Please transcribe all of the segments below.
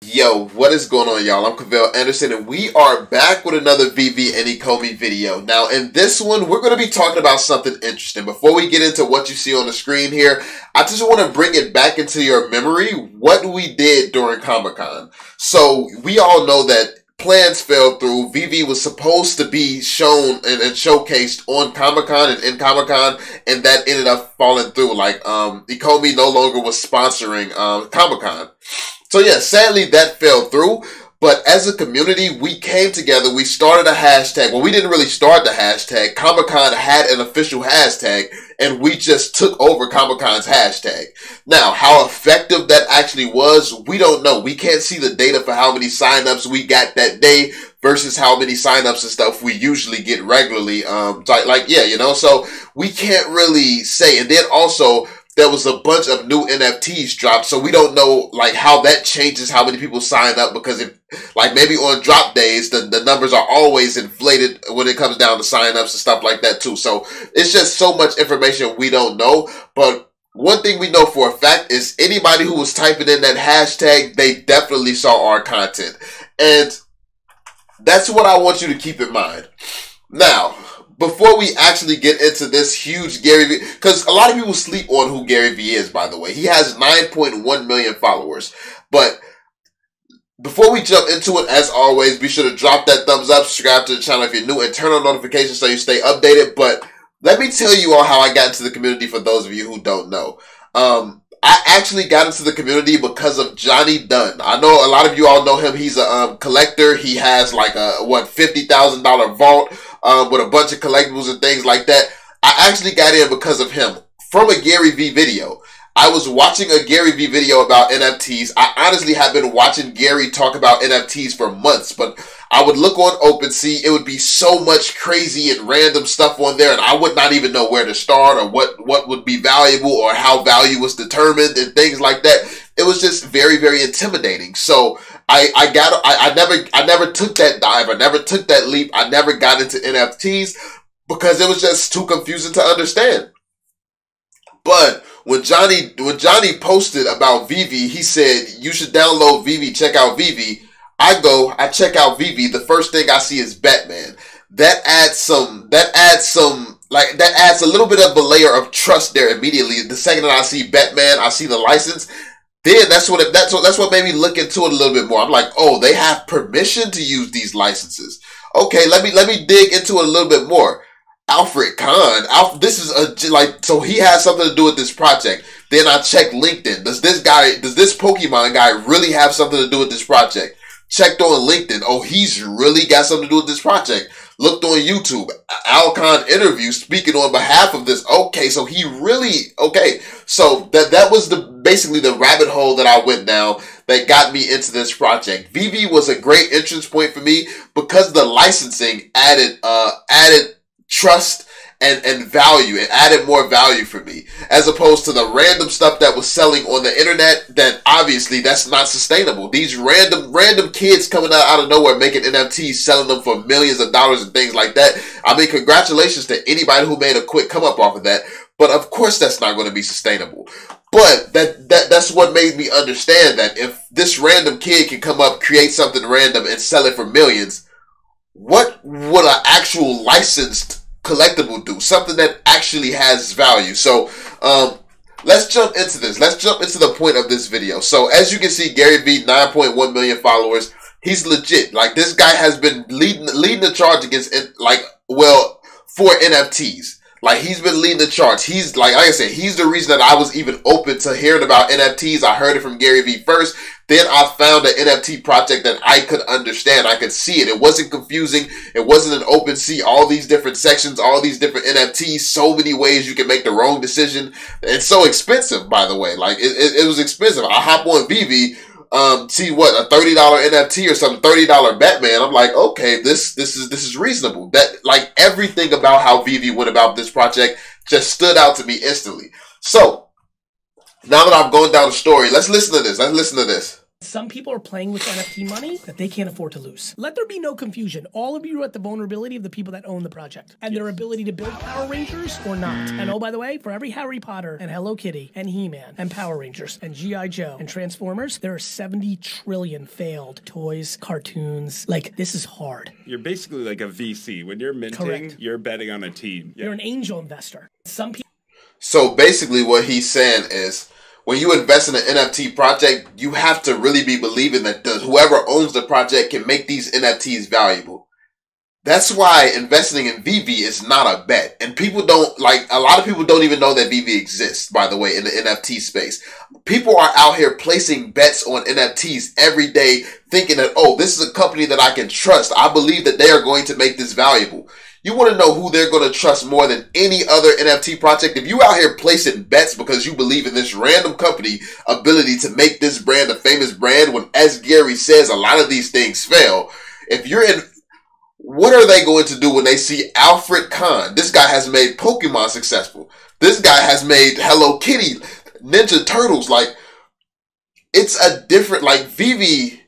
Yo, what is going on, y'all? I'm Cavell Anderson, and we are back with another Veve and Ecomi video. Now, in this one, we're going to be talking about something interesting. Before we get into what you see on the screen here, I just want to bring it back into your memory what we did during Comic-Con. So, we all know that plans fell through. Veve was supposed to be shown and showcased on Comic-Con and in Comic-Con, and that ended up falling through. Like, Ecomi no longer was sponsoring Comic-Con. So yeah, sadly that fell through, but as a community, we came together, we started a hashtag. Well, we didn't really start the hashtag. Comic-Con had an official hashtag, and we just took over Comic-Con's hashtag. Now, how effective that actually was, we don't know. We can't see the data for how many signups we got that day versus how many signups and stuff we usually get regularly. So we can't really say. And then also, there was a bunch of new NFTs dropped, so we don't know like how that changes how many people sign up, because if like maybe on drop days the numbers are always inflated when it comes down to signups and stuff like that too. So it's just so much information we don't know. But one thing we know for a fact is anybody who was typing in that hashtag, they definitely saw our content. And that's what I want you to keep in mind. Now, before we actually get into this huge Garyvee, because a lot of people sleep on who Garyvee is, by the way. He has 9.1 million followers. But before we jump into it, as always, be sure to drop that thumbs up, subscribe to the channel if you're new, and turn on notifications so you stay updated. But let me tell you all how I got into the community for those of you who don't know. I actually got into the community because of Johnny Dunn. I know a lot of you all know him. He's a collector. He has like a, $50,000 vault with a bunch of collectibles and things like that. I actually got in because of him from a Garyvee video. I was watching a Garyvee video about NFTs. I honestly have been watching Gary talk about NFTs for months, but I would look on OpenSea. It would be so much crazy and random stuff on there, and I would not even know where to start or what would be valuable or how value was determined and things like that. It was just very, very intimidating. So I never took that dive. I never took that leap. I never got into NFTs because it was just too confusing to understand. But when Johnny posted about Veve, he said, you should download Veve, check out Veve. I check out Veve. The first thing I see is Batman. That adds a little bit of a layer of trust there immediately. The second that I see Batman, I see the license. Then that's what made me look into it a little bit more. I'm like, oh, they have permission to use these licenses. Okay, let me dig into it a little bit more. Alfred Kahn. So he has something to do with this project. Then I checked LinkedIn. Does this Pokemon guy really have something to do with this project? Checked on LinkedIn. Oh, he's really got something to do with this project. Looked on YouTube. Alcon interview speaking on behalf of this. Okay, so he really, okay. So that was basically the rabbit hole that I went down that got me into this project. Veve was a great entrance point for me because the licensing added trust and value. It added more value for me as opposed to the random stuff that was selling on the internet that obviously that's not sustainable. These random kids coming out of nowhere making NFTs, selling them for millions of dollars and things like that. I mean, congratulations to anybody who made a quick come up off of that. But of course that's not going to be sustainable. But that's what made me understand that if this random kid can come up, create something random and sell it for millions, what would an actual licensed collectible do? Something that actually has value. So let's jump into this. Let's jump into the point of this video. So as you can see, Garyvee, 9.1 million followers. He's legit. Like, this guy has been leading the charge against for NFTs. Like, he's been leading the charge. He's like I said, he's the reason that I was even open to hearing about NFTs. I heard it from Garyvee first. Then I found an NFT project that I could understand. I could see it. It wasn't confusing. It wasn't an OpenSea. All these different sections, all these different NFTs, so many ways you can make the wrong decision. It's so expensive, by the way. Like, it was expensive. I hop on Veve, see what, a $30 NFT or something, $30 Batman. I'm like, okay, this is reasonable. That, like, everything about how Veve went about this project just stood out to me instantly. So now that I've gone down the story, let's listen to this. Some people are playing with NFT money that they can't afford to lose. Let there be no confusion. All of you are at the vulnerability of the people that own the project and their ability to build Power Rangers or not. And oh, by the way, for every Harry Potter and Hello Kitty and He-Man and Power Rangers and G.I. Joe and Transformers, there are 70 trillion failed toys, cartoons. Like, this is hard. You're basically like a VC. When you're minting, Correct. You're betting on a team. You're an angel investor. Some people. So basically what he's saying is, when you invest in an NFT project, you have to really be believing that whoever owns the project can make these NFTs valuable. That's why investing in Veve is not a bet. And people don't, like, a lot of people don't even know that Veve exists, by the way, in the NFT space. People are out here placing bets on NFTs every day, thinking that, oh, this is a company that I can trust. I believe that they are going to make this valuable. You want to know who they're going to trust more than any other NFT project? If you out here placing bets because you believe in this random company ability to make this brand a famous brand, when, as Gary says, a lot of these things fail. If you're in, what are they going to do when they see Alfred Kahn? This guy has made Pokemon successful. This guy has made Hello Kitty, Ninja Turtles. Like, it's a different, like, Veve.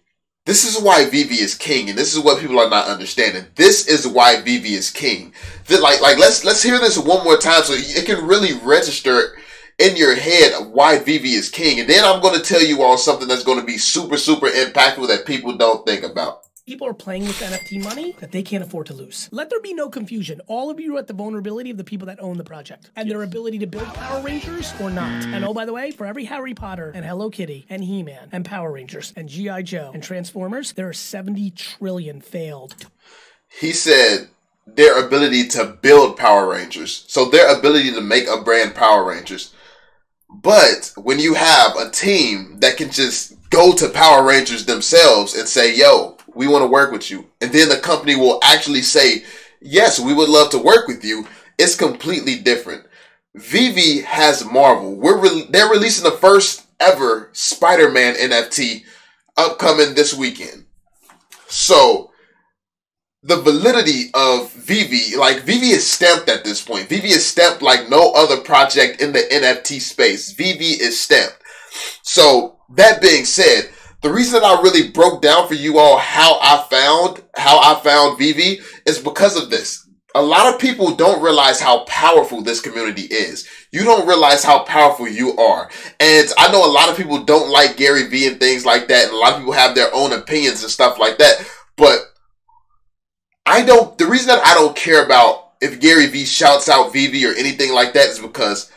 This is why Veve is king, and this is what people are not understanding. This is why Veve is king. Let's hear this one more time so it can really register in your head why Veve is king. And then I'm going to tell you all something that's going to be super, super impactful that people don't think about. People are playing with NFT money that they can't afford to lose. Let there be no confusion. All of you are at the vulnerability of the people that own the project and their ability to build Power Rangers or not. And oh, by the way, for every Harry Potter and Hello Kitty and He-Man and Power Rangers and G.I. Joe and Transformers, there are 70 trillion failed. He said their ability to build Power Rangers. So their ability to make a brand Power Rangers. But when you have a team that can just go to Power Rangers themselves and say, yo, we want to work with you. And then the company will actually say, yes, we would love to work with you. It's completely different. Veve has Marvel. They're releasing the first ever Spider-Man NFT upcoming this weekend. So the validity of Veve, like Veve is stamped at this point. Veve is stamped like no other project in the NFT space. Veve is stamped. So that being said, the reason that I really broke down for you all how I found Veve is because of this. A lot of people don't realize how powerful this community is. You don't realize how powerful you are. And I know a lot of people don't like Garyvee and things like that. And a lot of people have their own opinions and stuff like that. But the reason that I don't care about if Garyvee shouts out Veve or anything like that is because,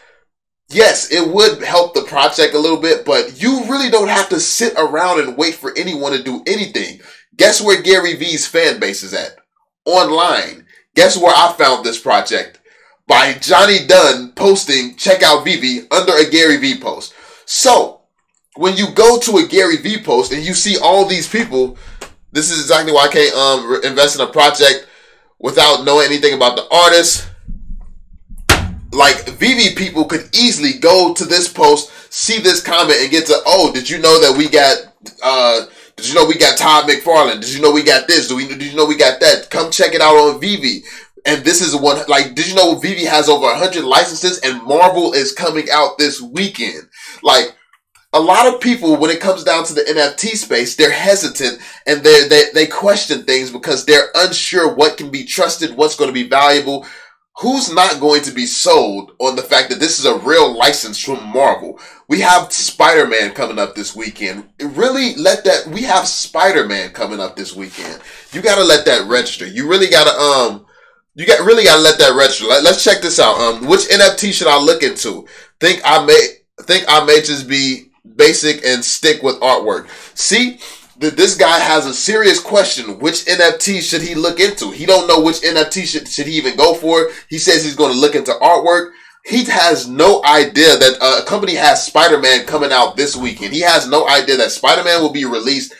yes, it would help the project a little bit, but you really don't have to sit around and wait for anyone to do anything. Guess where Garyvee's fan base is at? Online. Guess where I found this project? By Johnny Dunn posting, check out Veve under a Garyvee post. So, when you go to a Garyvee post and you see all these people, this is exactly why I can't invest in a project without knowing anything about the artist. Like, Veve people could easily go to this post, see this comment, and get to, oh, did you know that we got, did you know we got Todd McFarlane? Did you know we got this? Did you know we got that? Come check it out on Veve. And this is one, like, did you know Veve has over 100 licenses and Marvel is coming out this weekend? Like, a lot of people, when it comes down to the NFT space, they're hesitant and they question things because they're unsure what can be trusted, what's going to be valuable. Who's not going to be sold on the fact that this is a real license from Marvel? We have Spider-Man coming up this weekend. We have Spider-Man coming up this weekend. You gotta let that register. You really gotta let that register. Let's check this out. Which NFT should I look into? Think I may just be basic and stick with artwork. See? This guy has a serious question. Which NFT should he look into? He don't know which NFT should he even go for. He says he's going to look into artwork. He has no idea that a company has Spider-Man coming out this weekend. He has no idea that Spider-Man will be released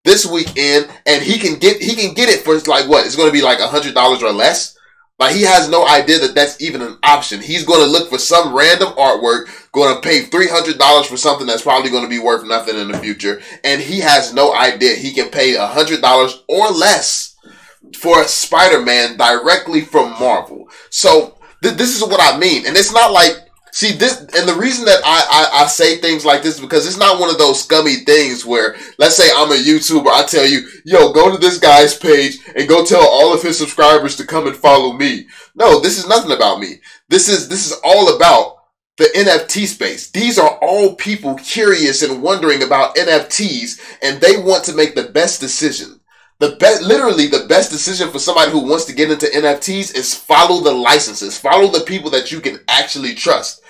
this weekend, and he can get it for like what? It's going to be like $100 or less. Like, he has no idea that that's even an option. He's going to look for some random artwork, going to pay $300 for something that's probably going to be worth nothing in the future. And he has no idea he can pay $100 or less for Spider-Man directly from Marvel. So this is what I mean. And it's not like See this, and the reason that I say things like this is because it's not one of those scummy things where, let's say I'm a YouTuber, I tell you, yo, go to this guy's page and go tell all of his subscribers to come and follow me. No, this is nothing about me. This is all about the NFT space. These are all people curious and wondering about NFTs, and they want to make the best decision. Literally the best decision for somebody who wants to get into NFTs is follow the licenses, follow the people that you can actually trust.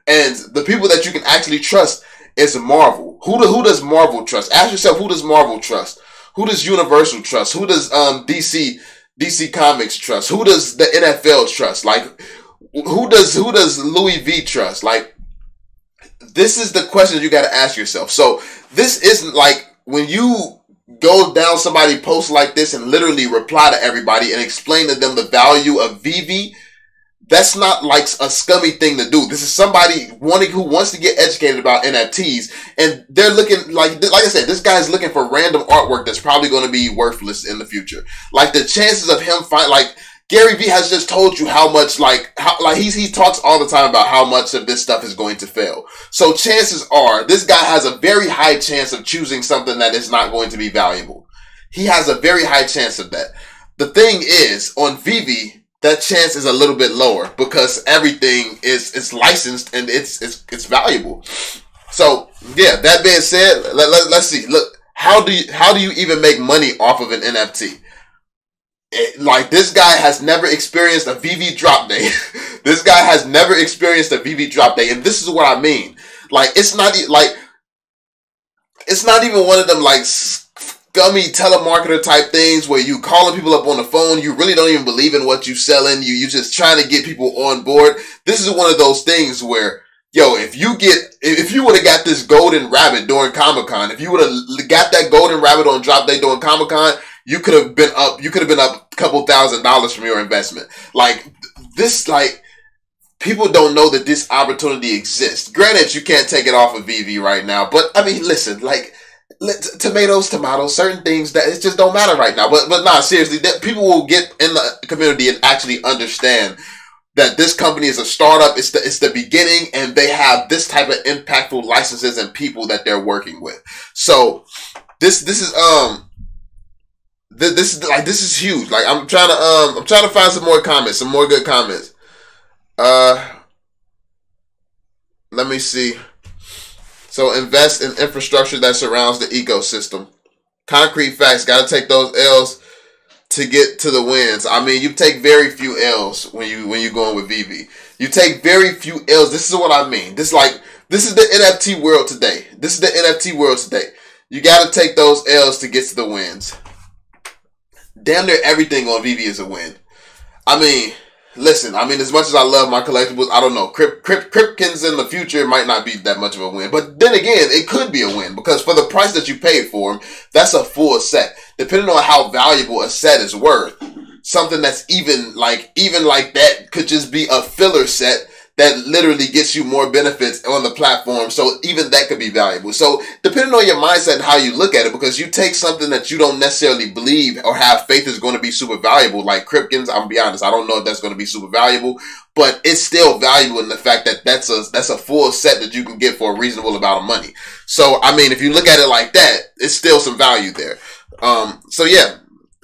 And the people that you can actually trust is Marvel. Who does Marvel trust? Ask yourself, who does Marvel trust? Who does Universal trust? Who does DC Comics trust? Who does the NFL trust? Like, who does Louis V trust? Like, this is the question you got to ask yourself. So this isn't like when you go down somebody's post like this and literally reply to everybody and explain to them the value of Veve. That's not like a scummy thing to do. This is somebody who wants to get educated about NFTs, and they're looking like I said, this guy's looking for random artwork that's probably going to be worthless in the future. Like, the chances of him Garyvee has just told you how much, he talks all the time about how much of this stuff is going to fail. So chances are this guy has a very high chance of choosing something that is not going to be valuable. He has a very high chance of that. The thing is, on Veve, that chance is a little bit lower because everything is licensed and it's valuable. So yeah, that being said, let's see. Look, how do you even make money off of an NFT? Like, this guy has never experienced a Veve drop day. This guy has never experienced a Veve drop day, and this is what I mean. Like, it's not even one of them like scummy telemarketer type things where you calling people up on the phone. You really don't even believe in what you're selling. You just trying to get people on board. This is one of those things where, yo, if you would have got this golden rabbit during Comic-Con, if you would have got that golden rabbit on drop day during Comic-Con, you could have been up a couple $1,000s from your investment. Like, this, like, people don't know that this opportunity exists. Granted, you can't take it off of Veve right now, but I mean, listen, like, tomatoes, certain things that it just don't matter right now. But nah, seriously, people will get in the community and actually understand that this company is a startup. It's the beginning, and they have this type of impactful licenses and people that they're working with. So this is huge. Like, I'm trying to find some more comments, some more good comments. Let me see. So invest in infrastructure that surrounds the ecosystem. Concrete facts. Got to take those L's to get to the wins. I mean, you take very few L's when you going with Veve. You take very few L's. This is what I mean. This is the NFT world today. You got to take those L's to get to the wins. Damn near everything on Veve is a win. I mean, listen, as much as I love my collectibles, I don't know. Kripkins in the future might not be that much of a win. But then again, it could be a win because for the price that you paid for them, that's a full set. Depending on how valuable a set is worth, something that's even like that could just be a filler set that literally gets you more benefits on the platform. So even that could be valuable. So depending on your mindset and how you look at it, because you take something that you don't necessarily believe or have faith is going to be super valuable, like Kripkins, I'm gonna be honest, I don't know if that's going to be super valuable, but it's still valuable in the fact that that's a full set that you can get for a reasonable amount of money. So, I mean, if you look at it like that, it's still some value there. So yeah.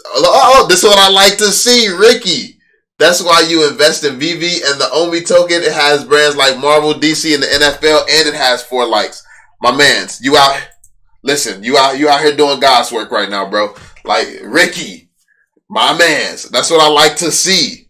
Oh, this is what I like to see, Ricky. That's why you invest in Veve and the Omi token. It has brands like Marvel, DC, and the NFL, and it has 4 likes. My mans, you out here doing God's work right now, bro. Like, Ricky, my mans. That's what I like to see.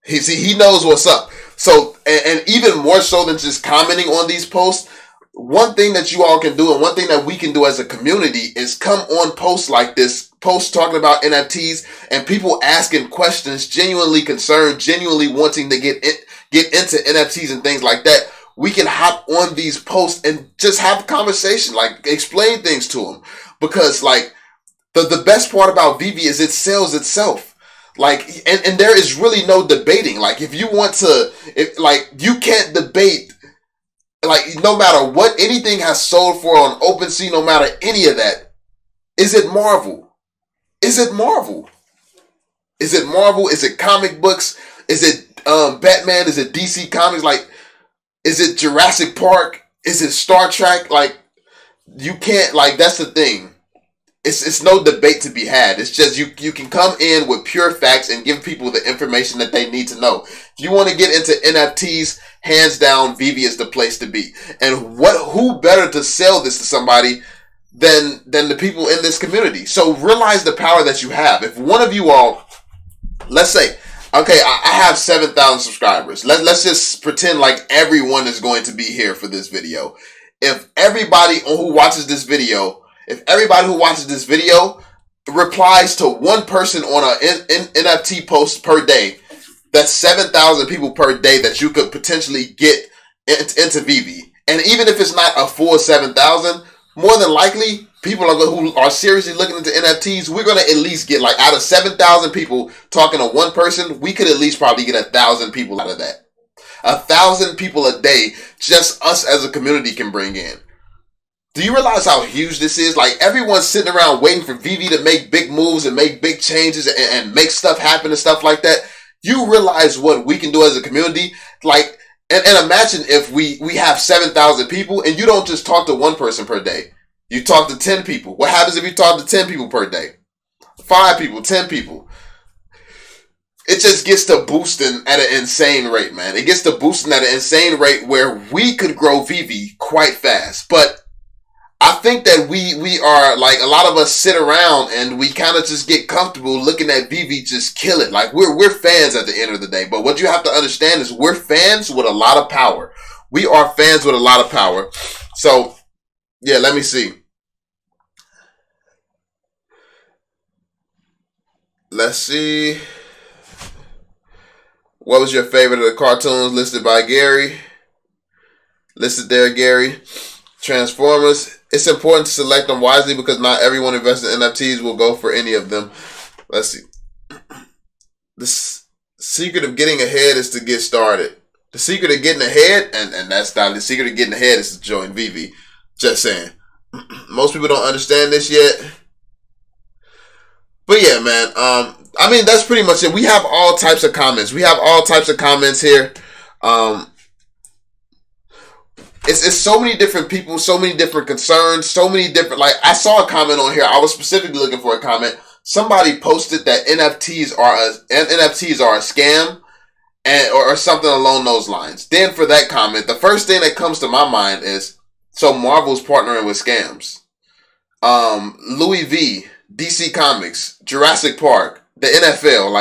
He knows what's up. So, and even more so than just commenting on these posts, one thing that you all can do and one thing that we can do as a community is come on posts like this, posts talking about NFTs and people asking questions, genuinely concerned, genuinely wanting to get into NFTs and things like that. We can hop on these posts and just have a conversation, like explain things to them. Because like the best part about Veve is it sells itself. Like, and there is really no debating. Like, if you want to, you can't debate. Like, no matter what anything has sold for on OpenSea, no matter any of that, is it Marvel? Is it Marvel? Is it Marvel? Is it comic books? Is it Batman? Is it DC Comics? Like, Is it Jurassic Park? Is it Star Trek? Like, you can't, like, that's the thing. It's no debate to be had. It's just you can come in with pure facts and give people the information that they need to know. If you want to get into NFTs, hands down, Veve is the place to be. And who better to sell this to somebody than the people in this community? So realize the power that you have. If one of you all, let's say, okay, I have 7,000 subscribers. Let's just pretend like everyone is going to be here for this video. If everybody who watches this video replies to one person on an NFT post per day, that's 7,000 people per day that you could potentially get into Veve. And even if it's not a full 7,000, more than likely, people who are seriously looking into NFTs, we're going to at least get, like, out of 7,000 people talking to one person, we could at least probably get 1,000 people out of that. 1,000 people a day, just us as a community can bring in. Do you realize how huge this is? Like, everyone's sitting around waiting for Veve to make big moves and make big changes and make stuff happen and stuff like that. You realize what we can do as a community? Like, and imagine if we have 7,000 people and you don't just talk to one person per day. You talk to 10 people. What happens if you talk to 10 people per day? 5 people, 10 people. It just gets to boosting at an insane rate, man. It gets to boosting at an insane rate where we could grow Veve quite fast. But I think that we are, like, a lot of us sit around and we kind of just get comfortable looking at Veve just kill it. Like, we're fans at the end of the day. But what you have to understand is we're fans with a lot of power. We are fans with a lot of power. So, yeah, let me see. Let's see. What was your favorite of the cartoons listed by Gary? Listed there, Gary. Transformers. It's important to select them wisely because not everyone invested in NFTs will go for any of them. Let's see. The secret of getting ahead is to get started. The secret of getting ahead, and that's not the secret of getting ahead, is to join Veve. Just saying. Most people don't understand this yet. But yeah, man. I mean, that's pretty much it. We have all types of comments. We have all types of comments here. It's so many different people, so many different concerns, so many different, like, I saw a comment on here. I was specifically looking for a comment. Somebody posted that NFTs are a scam or something along those lines. Then for that comment, the first thing that comes to my mind is, so Marvel's partnering with scams. Louis V, DC Comics, Jurassic Park, the NFL,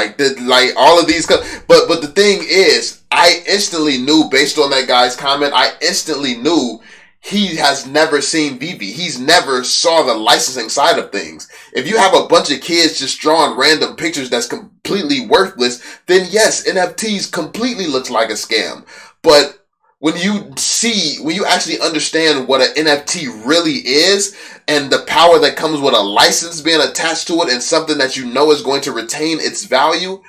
like all of these. But the thing is, I instantly knew, based on that guy's comment, I instantly knew he has never seen Veve. He's never saw the licensing side of things. If you have a bunch of kids just drawing random pictures that's completely worthless, then yes, NFTs completely looks like a scam. But when you actually understand what an NFT really is and the power that comes with a license being attached to it and something that you know is going to retain its value,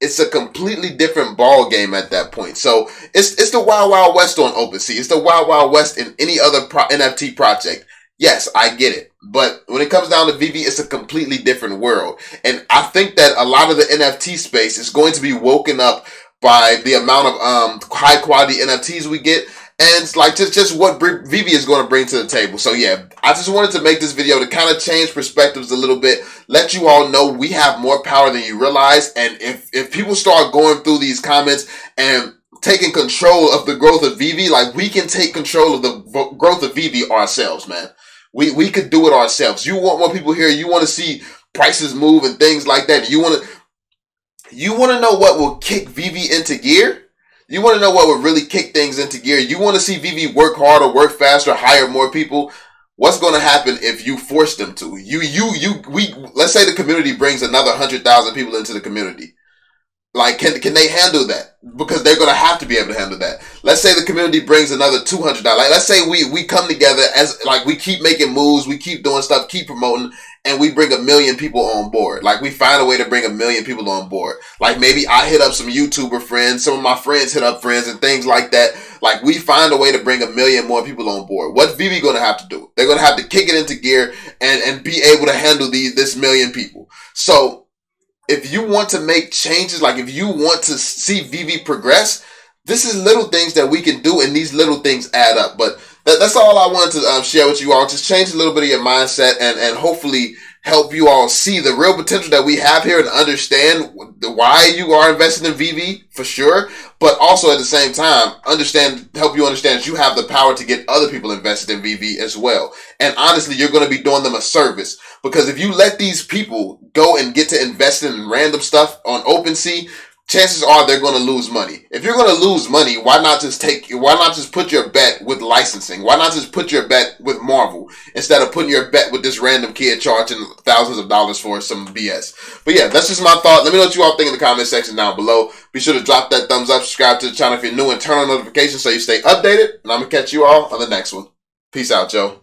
it's a completely different ball game at that point. So it's the Wild Wild West on OpenSea. It's the Wild Wild West in any other NFT project. Yes, I get it. But when it comes down to Veve, it's a completely different world. And I think that a lot of the NFT space is going to be woken up by the amount of high quality NFTs we get. And it's like just what Veve is going to bring to the table. So yeah, I just wanted to make this video to kind of change perspectives a little bit. Let you all know we have more power than you realize. And if people start going through these comments and taking control of the growth of Veve, like, we can take control of the growth of Veve ourselves, man. We could do it ourselves. You want more people here. You want to see prices move and things like that. You want to know what will kick Veve into gear? You want to know what would really kick things into gear? You want to see Veve work harder, work faster, hire more people? What's going to happen if you force them to? Let's say the community brings another 100,000 people into the community. Like, can they handle that? Because they're going to have to be able to handle that. Let's say the community brings another 200,000. Like, let's say we come together as, like, we keep making moves, we keep doing stuff, keep promoting, and we bring 1 million people on board. Like, we find a way to bring 1 million people on board. Like, maybe I hit up some YouTuber friends, some of my friends hit up friends and things like that. Like, we find a way to bring 1 million more people on board. What's Veve going to have to do? They're going to have to kick it into gear and be able to handle this 1 million people. So if you want to make changes, like if you want to see Veve progress, this is little things that we can do, and these little things add up. But that's all I wanted to share with you all. Just change a little bit of your mindset and hopefully help you all see the real potential that we have here and understand why you are investing in VV for sure. But also at the same time, help you understand that you have the power to get other people invested in VV as well. And honestly, you're going to be doing them a service, because if you let these people go and get to invest in random stuff on OpenSea, chances are they're going to lose money. If you're going to lose money, why not just put your bet with licensing? Why not just put your bet with Marvel instead of putting your bet with this random kid charging thousands of dollars for some BS? But yeah, that's just my thought. Let me know what you all think in the comment section down below. Be sure to drop that thumbs up, subscribe to the channel if you're new, and turn on notifications so you stay updated. And I'm going to catch you all on the next one. Peace out, Joe.